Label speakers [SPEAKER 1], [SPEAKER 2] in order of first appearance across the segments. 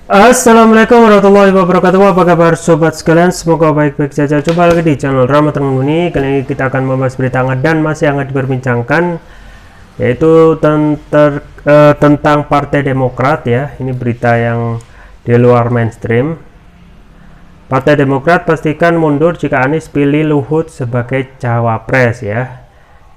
[SPEAKER 1] Assalamualaikum warahmatullahi wabarakatuh. Apa kabar sobat sekalian? Semoga baik-baik saja. Coba lagi di channel Ramadan Muni. Kali ini kita akan membahas berita hangat dan masih hangat diperbincangkan, yaitu tentang Partai Demokrat ya. Ini berita yang di luar mainstream. Partai Demokrat pastikan mundur jika Anies pilih Luhut sebagai cawapres ya.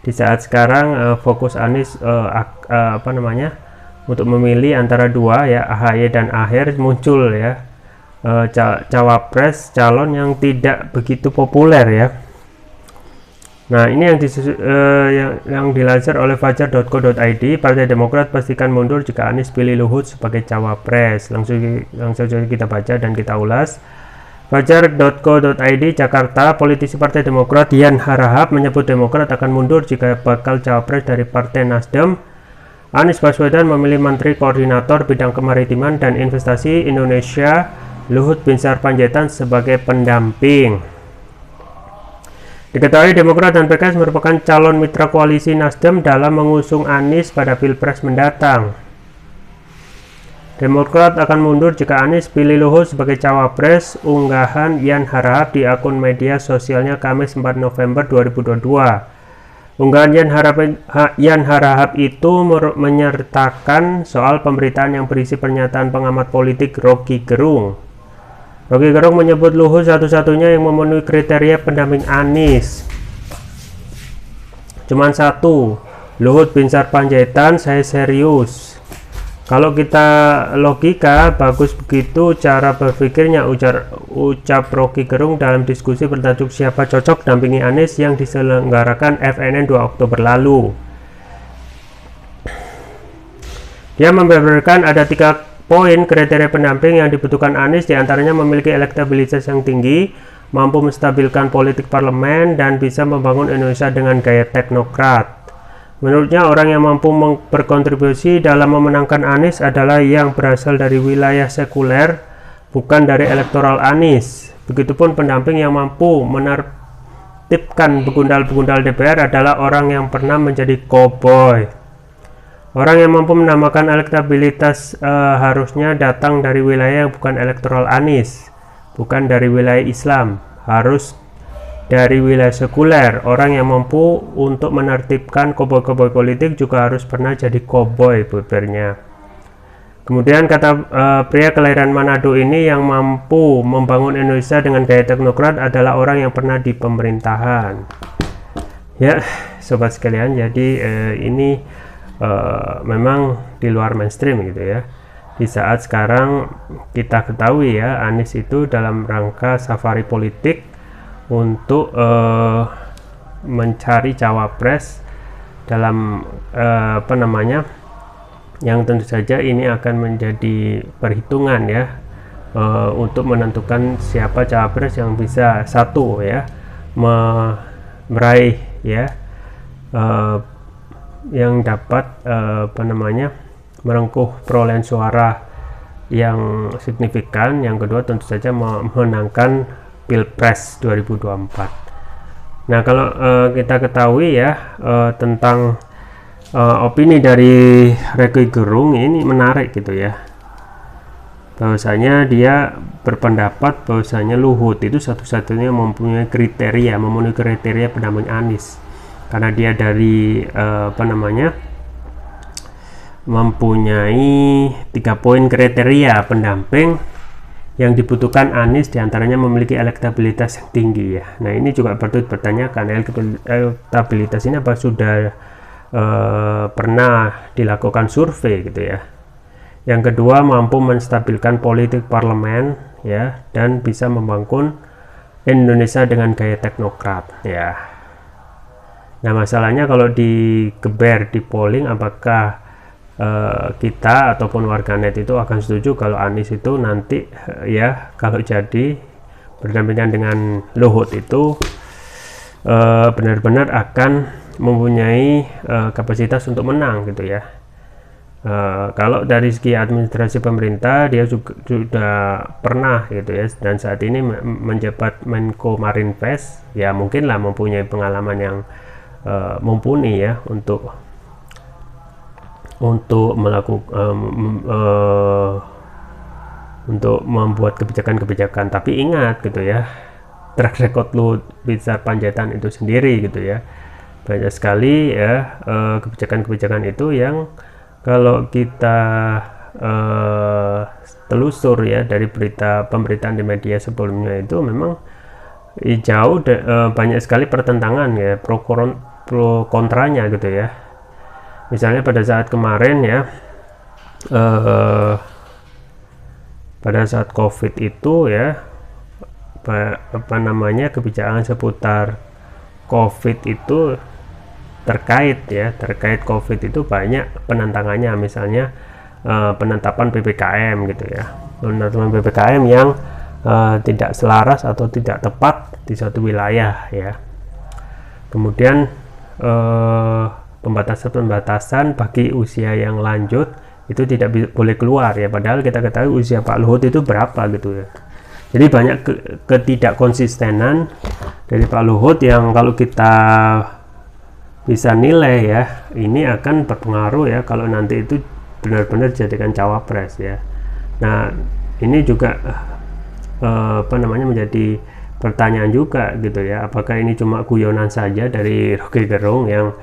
[SPEAKER 1] Di saat sekarang fokus Anies untuk memilih antara dua ya, AHY dan Aher, muncul ya cawapres calon yang tidak begitu populer ya. Nah, ini yang dilansir oleh fajar.co.id. Partai Demokrat pastikan mundur jika Anies pilih Luhut sebagai cawapres. Langsung saja kita baca dan kita ulas. Fajar.co.id Jakarta, politisi Partai Demokrat Yan Harahap menyebut Demokrat akan mundur jika bakal cawapres dari Partai Nasdem Anies Baswedan memilih Menteri Koordinator Bidang Kemaritiman dan Investasi Indonesia Luhut Binsar Panjaitan sebagai pendamping. Diketahui Demokrat dan PKS merupakan calon mitra koalisi Nasdem dalam mengusung Anies pada Pilpres mendatang. Demokrat akan mundur jika Anies pilih Luhut sebagai cawapres, unggahan Yan Harahap di akun media sosialnya Kamis 4 November 2022. Unggahan Yan Harahap itu menyertakan soal pemberitaan yang berisi pernyataan pengamat politik Rocky Gerung. Rocky Gerung menyebut Luhut satu-satunya yang memenuhi kriteria pendamping Anies. Cuman satu, Luhut Binsar Panjaitan, saya serius. Kalau kita logika, bagus begitu cara berpikirnya, ucap Rocky Gerung dalam diskusi bertajuk Siapa Cocok Dampingi Anies yang diselenggarakan FNN 2 Oktober lalu. Dia membeberkan ada 3 poin kriteria pendamping yang dibutuhkan Anies, diantaranya memiliki elektabilitas yang tinggi, mampu menstabilkan politik parlemen, dan bisa membangun Indonesia dengan gaya teknokrat. Menurutnya, orang yang mampu berkontribusi dalam memenangkan Anies adalah yang berasal dari wilayah sekuler, bukan dari elektoral Anies. Begitupun pendamping yang mampu menertibkan begundal-begundal DPR adalah orang yang pernah menjadi koboi. Orang yang mampu menambahkan elektabilitas harusnya datang dari wilayah yang bukan elektoral Anies, bukan dari wilayah Islam, harus dari wilayah sekuler. Orang yang mampu untuk menertibkan koboi-koboi politik juga harus pernah jadi koboi, bebernya. Kemudian kata pria kelahiran Manado ini yang mampu membangun Indonesia dengan gaya teknokrat adalah orang yang pernah di pemerintahan. Ya, sobat sekalian, jadi ini memang di luar mainstream gitu ya. Di saat sekarang kita ketahui ya, Anies itu dalam rangka safari politik untuk mencari cawapres dalam yang tentu saja ini akan menjadi perhitungan ya, untuk menentukan siapa cawapres yang bisa satu ya meraih ya yang dapat merengkuh perolehan suara yang signifikan, yang kedua tentu saja memenangkan Pilpres 2024. Nah, kalau kita ketahui ya tentang opini dari Rocky Gerung ini menarik gitu ya, bahwasanya dia berpendapat bahwasanya Luhut itu satu-satunya memenuhi kriteria pendamping Anies, karena dia dari mempunyai 3 poin kriteria pendamping yang dibutuhkan Anies, diantaranya memiliki elektabilitas yang tinggi ya. Nah, ini juga patut dipertanyakan, elektabilitas ini apa sudah pernah dilakukan survei gitu ya. Yang kedua, mampu menstabilkan politik parlemen ya, dan bisa membangun Indonesia dengan gaya teknokrat ya. Nah, masalahnya kalau digeber di polling, apakah kita ataupun warganet itu akan setuju kalau Anies itu nanti ya, kalau jadi berdampingan dengan Luhut itu benar-benar akan mempunyai kapasitas untuk menang gitu ya. Kalau dari segi administrasi pemerintah, dia juga sudah pernah gitu ya, dan saat ini menjabat Menko Marinvest ya, mungkinlah mempunyai pengalaman yang mumpuni ya untuk melakukan untuk membuat kebijakan-kebijakan. Tapi ingat gitu ya, track record Luhut Binsar Panjaitan itu sendiri gitu ya, banyak sekali ya kebijakan-kebijakan itu yang kalau kita telusur ya dari berita pemberitaan di media sebelumnya itu memang jauh banyak sekali pertentangan ya, pro kontranya gitu ya. Misalnya pada saat kemarin ya, pada saat COVID itu ya, apa namanya, kebijakan seputar COVID itu terkait COVID itu banyak penentangannya. Misalnya penetapan PPKM gitu ya, penetapan PPKM yang tidak selaras atau tidak tepat di suatu wilayah ya. Kemudian pembatasan bagi usia yang lanjut itu tidak boleh keluar ya, padahal kita ketahui usia Pak Luhut itu berapa gitu ya. Jadi banyak ketidakkonsistenan dari Pak Luhut yang kalau kita bisa nilai ya, ini akan berpengaruh ya kalau nanti itu benar-benar jadikan cawapres ya. Nah ini juga apa namanya, menjadi pertanyaan juga gitu ya, apakah ini cuma guyonan saja dari Rocky Gerung yang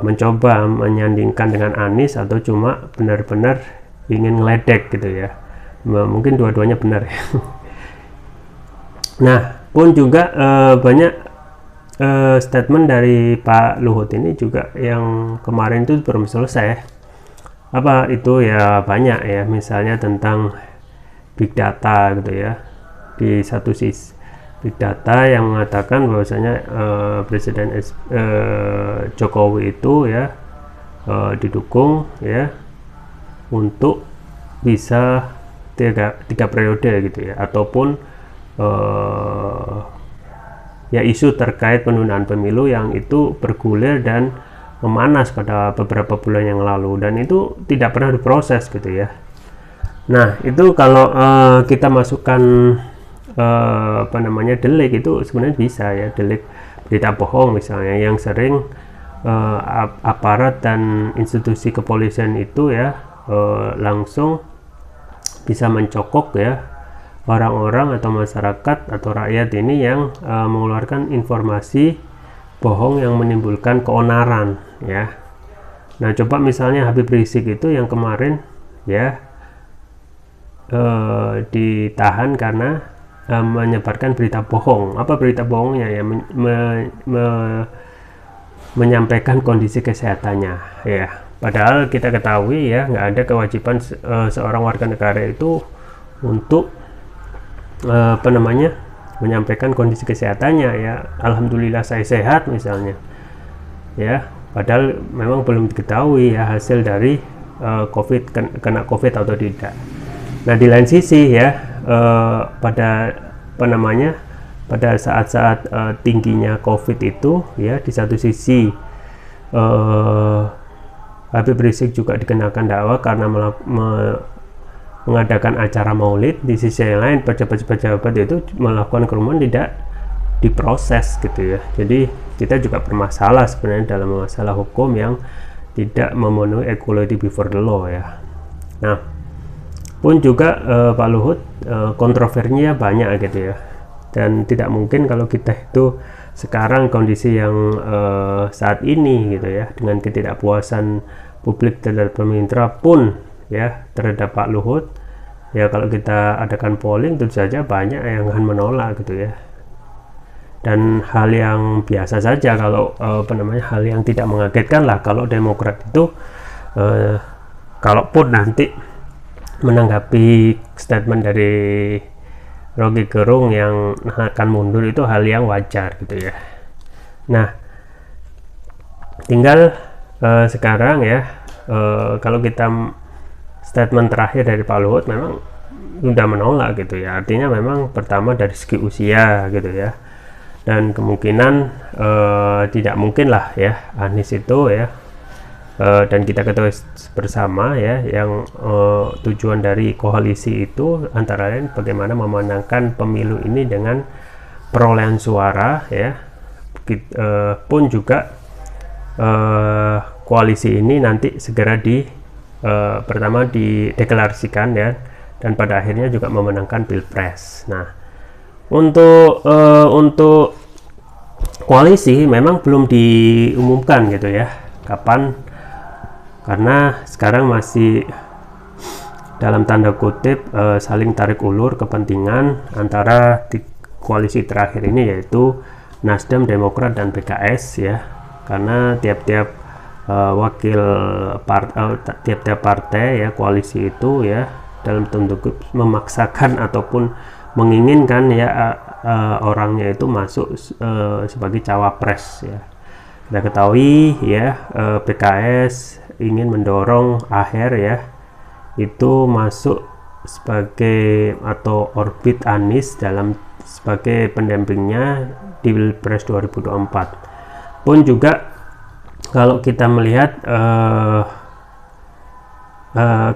[SPEAKER 1] mencoba menyandingkan dengan Anies, atau cuma benar-benar ingin ngeledek gitu ya. Mungkin dua-duanya benar ya. Nah pun juga banyak statement dari Pak Luhut ini juga yang kemarin itu belum selesai. Apa itu ya, banyak ya, misalnya tentang big data gitu ya. Di satu sisi big data yang mengatakan bahwasanya Presiden Jokowi itu ya didukung ya untuk bisa tiga periode gitu ya, ataupun ya isu terkait penundaan pemilu yang itu bergulir dan memanas pada beberapa bulan yang lalu, dan itu tidak pernah diproses gitu ya. Nah itu kalau kita masukkan apa namanya, delik, itu sebenarnya bisa ya, delik berita bohong misalnya, yang sering aparat dan institusi kepolisian itu ya langsung bisa mencokok ya orang-orang atau masyarakat atau rakyat ini yang mengeluarkan informasi bohong yang menimbulkan keonaran ya. Nah coba misalnya Habib Rizik itu yang kemarin ya ditahan karena menyebarkan berita bohong. Apa berita bohongnya ya? Menyampaikan kondisi kesehatannya ya. Padahal kita ketahui ya, nggak ada kewajiban seorang warga negara itu untuk apa namanya, menyampaikan kondisi kesehatannya ya. Alhamdulillah saya sehat misalnya ya, padahal memang belum diketahui ya hasil dari kena COVID atau tidak. Nah di lain sisi ya pada apa namanya, pada saat-saat tingginya COVID itu ya, di satu sisi Habib Rizik juga dikenakan dakwah karena mengadakan acara maulid. Di sisi yang lain pejabat-pejabat itu melakukan kerumunan tidak diproses gitu ya. Jadi kita juga bermasalah sebenarnya dalam masalah hukum yang tidak memenuhi equality before the law ya. Nah pun juga Pak Luhut kontroversinya banyak gitu ya, dan tidak mungkin kalau kita itu sekarang kondisi yang saat ini gitu ya, dengan ketidakpuasan publik terhadap pemerintah pun ya terhadap Pak Luhut ya, kalau kita adakan polling tentu saja banyak yang akan menolak gitu ya. Dan hal yang biasa saja kalau apa namanya, hal yang tidak mengagetkan lah kalau Demokrat itu kalaupun nanti menanggapi statement dari Rocky Gerung yang akan mundur, itu hal yang wajar gitu ya. Nah tinggal sekarang ya kalau kita statement terakhir dari Pak Luhut memang sudah menolak gitu ya, artinya memang pertama dari segi usia gitu ya, dan kemungkinan tidak mungkin lah ya Anies itu ya, dan kita ketahui bersama ya, yang tujuan dari koalisi itu antara lain bagaimana memenangkan pemilu ini dengan perolehan suara ya. Pun juga koalisi ini nanti segera pertama dideklarasikan ya dan pada akhirnya juga memenangkan Pilpres. Nah, untuk koalisi memang belum diumumkan gitu ya kapan, karena sekarang masih dalam tanda kutip saling tarik ulur kepentingan antara koalisi terakhir ini, yaitu Nasdem, Demokrat, dan PKS ya, karena tiap-tiap tiap-tiap partai ya koalisi itu ya dalam tanda kutip memaksakan ataupun menginginkan ya orangnya itu masuk sebagai cawapres ya. Kita ketahui ya PKS ingin mendorong Aher ya itu masuk sebagai atau orbit Anies sebagai pendampingnya di Pilpres 2024. Pun juga kalau kita melihat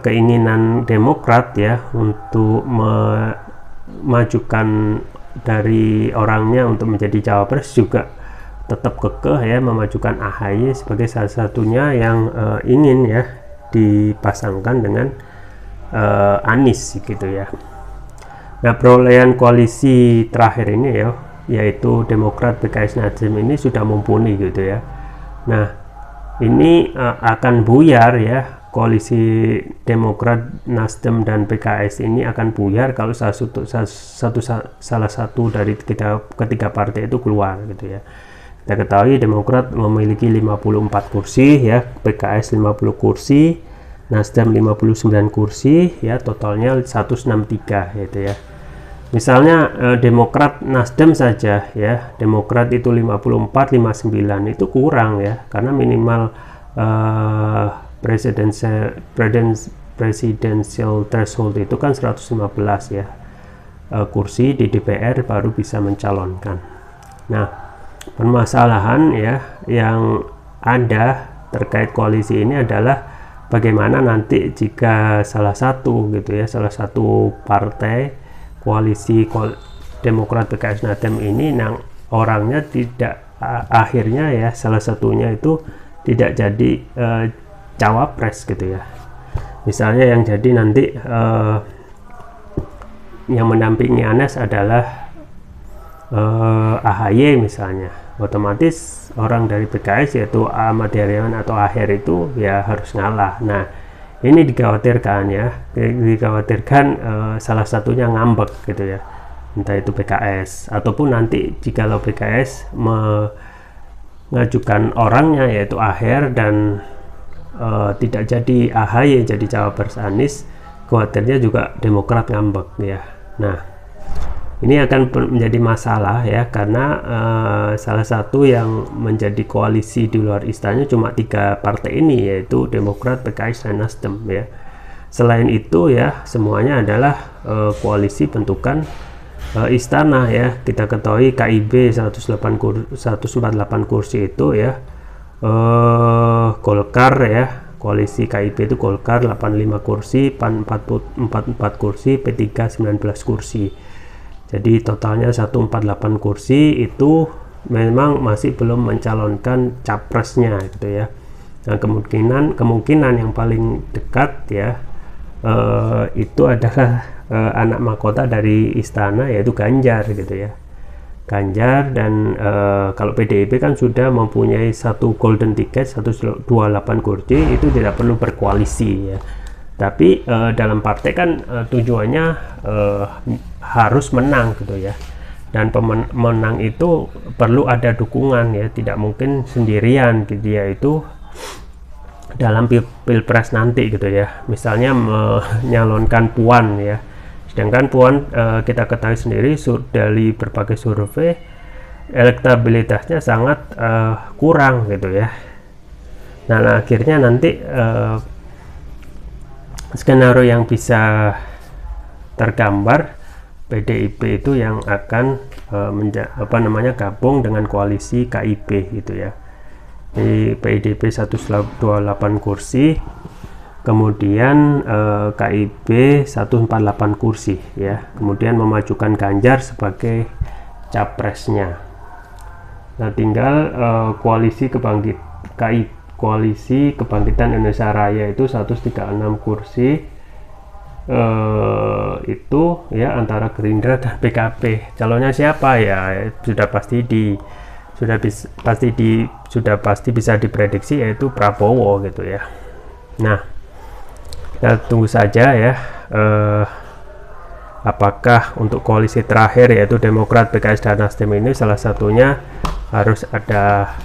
[SPEAKER 1] keinginan Demokrat ya untuk memajukan dari orangnya untuk menjadi cawapres juga tetap kekeh ya memajukan AHY sebagai salah satunya yang ingin ya dipasangkan dengan Anies gitu ya. Nah, perolehan koalisi terakhir ini ya, yaitu Demokrat, PKS, Nasdem ini sudah mumpuni gitu ya. Nah, ini akan buyar ya, koalisi Demokrat, Nasdem, dan PKS ini akan buyar kalau salah satu dari ketiga partai itu keluar gitu ya. Kita ketahui Demokrat memiliki 54 kursi ya, PKS 50 kursi, Nasdem 59 kursi ya, totalnya 163 gitu ya. Misalnya Demokrat, Nasdem saja ya, Demokrat itu 54, 59 itu kurang ya, karena minimal presidential threshold itu kan 115 ya kursi di DPR baru bisa mencalonkan. Nah, permasalahan ya yang ada terkait koalisi ini adalah bagaimana nanti jika salah satu partai koalisi Demokrat, PKS, Nasdem ini orangnya tidak akhirnya ya salah satunya itu tidak jadi cawapres gitu ya. Misalnya yang jadi nanti yang mendampingi Anies adalah AHY misalnya, otomatis orang dari PKS yaitu Ahmad Heriawan atau Aher itu ya harus ngalah. Nah, ini dikhawatirkan salah satunya ngambek gitu ya, entah itu PKS ataupun nanti jikalau PKS mengajukan orangnya yaitu Aher dan tidak jadi AHY jadi cawapres Anies, khawatirnya juga Demokrat ngambek ya. Nah, ini akan menjadi masalah ya, karena salah satu yang menjadi koalisi di luar istana cuma 3 partai ini, yaitu Demokrat, PKS, dan Nasdem ya. Selain itu ya semuanya adalah koalisi bentukan istana ya. Kita ketahui KIB 148 kursi itu ya, Golkar ya, koalisi KIB itu Golkar 85 kursi, PAN 44 kursi, P3 19 kursi. Jadi totalnya 148 kursi itu memang masih belum mencalonkan capresnya gitu ya. Nah, kemungkinan yang paling dekat ya itu adalah anak mahkota dari istana yaitu Ganjar gitu ya. Ganjar dan kalau PDIP kan sudah mempunyai satu golden ticket 128 kursi, itu tidak perlu berkoalisi ya. Tapi dalam partai kan tujuannya harus menang gitu ya, dan pemenang itu perlu ada dukungan ya, tidak mungkin sendirian gitu ya, itu dalam pilpres nanti gitu ya. Misalnya menyalonkan Puan ya, sedangkan Puan kita ketahui sendiri dari berbagai survei elektabilitasnya sangat kurang gitu ya. Nah, akhirnya nanti skenario yang bisa tergambar PDIP itu yang akan gabung dengan koalisi KIB gitu ya. Di PDIP 128 kursi, kemudian KIB 148 kursi ya, kemudian memajukan Ganjar sebagai capresnya. Nah, tinggal koalisi Koalisi Kebangkitan Indonesia Raya itu 136 kursi, itu ya antara Gerindra dan PKB. Calonnya siapa ya sudah pasti bisa diprediksi, yaitu Prabowo gitu ya. Nah, kita tunggu saja ya apakah untuk koalisi terakhir yaitu Demokrat, PKS dan Nasdem ini salah satunya harus ada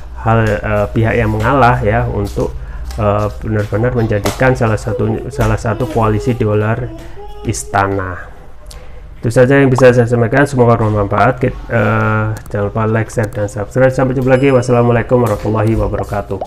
[SPEAKER 1] pihak yang mengalah ya untuk benar-benar menjadikan salah satu koalisi di luar istana. Itu saja yang bisa saya sampaikan, semoga bermanfaat. Jangan lupa like, share, dan subscribe. Sampai jumpa lagi. Wassalamualaikum warahmatullahi wabarakatuh.